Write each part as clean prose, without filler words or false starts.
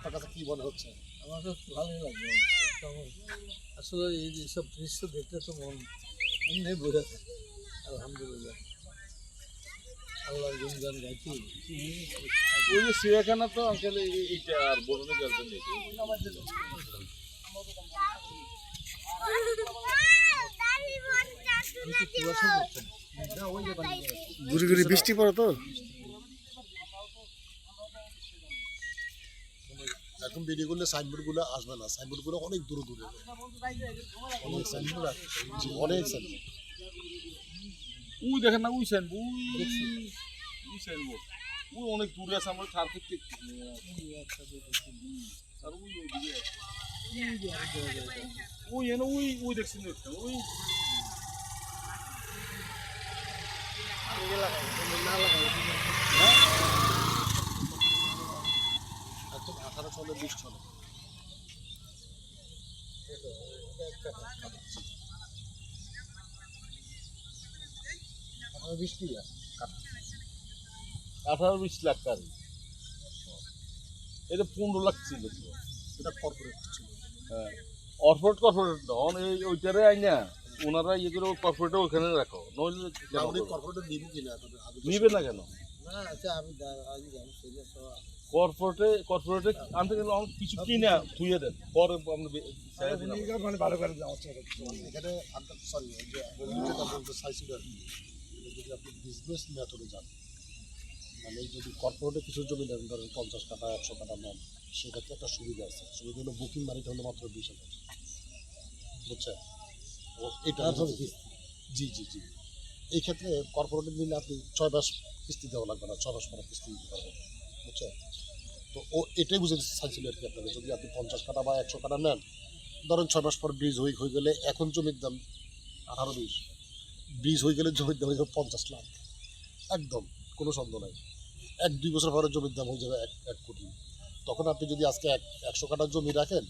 আপনার কাছে কি মনে হচ্ছে? আমার কাছে ভালোই লাগবে। আসলে এই সব দৃশ্য দেখলে তো মন এমনি বোঝা থাকে। আলহামদুলিল্লাহ, আল্লাহর গুণগান গাইছি। ওই যে চিড়িয়াখানা তো আঙ্কেল এইটা আর বড় গার্জেন নেই। কুয়াশা পড়ছে। ঘুরি ঘুরি বৃষ্টি পড়ে তো। এখন ভিডিও করলে সাইনবোর্ডগুলো আসবে না, সাইনবোর্ডগুলো অনেক দূরে দূরে, অনেক সাইনবোর্ড আছে, জি, অনেক সাইনবোর্ড। ওই দেখেন না, ওই সাইনবোর্ড, ওই সাইনবোর্ড ওই অনেক দূরে আছে। আমরা তার ক্ষেত্রে আর ওই ওইদিকে ওই এনে ওই ওই দেখছেন একটা ওই একদম 18 চলে 20 চলে। 18-20 কি 18-20 লাখ টাকা। এটা 15 লাখ ছিল। এটা কর্পোরেট ছিল। হ্যাঁ, কর্পোরেট নন এই ওইটারে আইনা ওনারা ইয়ে করে কর্পোরেটে ওখানে রাখো, নইলে কেন উনি করবে? কর্পোরেটে নিব কিনা এখন আগে তো নিবে না কেন? না আচ্ছা, আমি আজকে জানি সেটা সব কর্পোরেটে আনতে গেলে অনেক কিছু কিনা ধুয়ে দেন, পরে আমরা ছেড়ে দিলাম। মানে ভালো করে দেওয়া হচ্ছে। এখানে সরি যে যেটা বলতে চাইছিল আর কি, এটা যদি আপনি বিজনেস মেথডে যান, মানে যদি কর্পোরেটে কিছু জমি নেন, ধরেন 50 কাঠা 100 কাঠা নেন, সেক্ষেত্রে একটা সুবিধা আছে। সুবিধা হলো বুকিং মারিতে হলো মাত্র 20,000, বুঝছেন? ও এটা জি জি জি। এই ক্ষেত্রে কর্পোরেটে নিলে আপনি 6 মাস কিস্তি দেওয়া লাগবে না, 6 মাস পরে কিস্তি দিতে পারবেন, বুঝছেন? তো ও এটাই বুঝে চাইছিল আর কি আপনাকে, যদি আপনি 50 কাঠা বা 100 কাঠা নেন, ধরেন 6 মাস পর ব্রিজ হয়ে গেলে, এখন জমির দাম 18-20, ব্রিজ হয়ে গেলে জমির দাম হয়ে যাবে 50 লাখ, একদম কোনো সন্দেহ নাই। 1-2 বছর পরে জমির দাম হয়ে যাবে 1 কোটি। তখন আপনি যদি আজকে 100 কাঠা জমি রাখেন,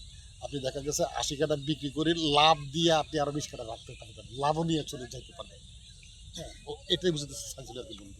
আপনি দেখা গেছে 80 কাঠা বিক্রি করে লাভ দিয়ে আপনি আরও 20 কাঠা রাখতে পারবেন, লাভও নিয়ে চলে যাইতে পারবেন। হ্যাঁ, ও এটাই বুঝতে চাইছিল আর কি বন্ধু।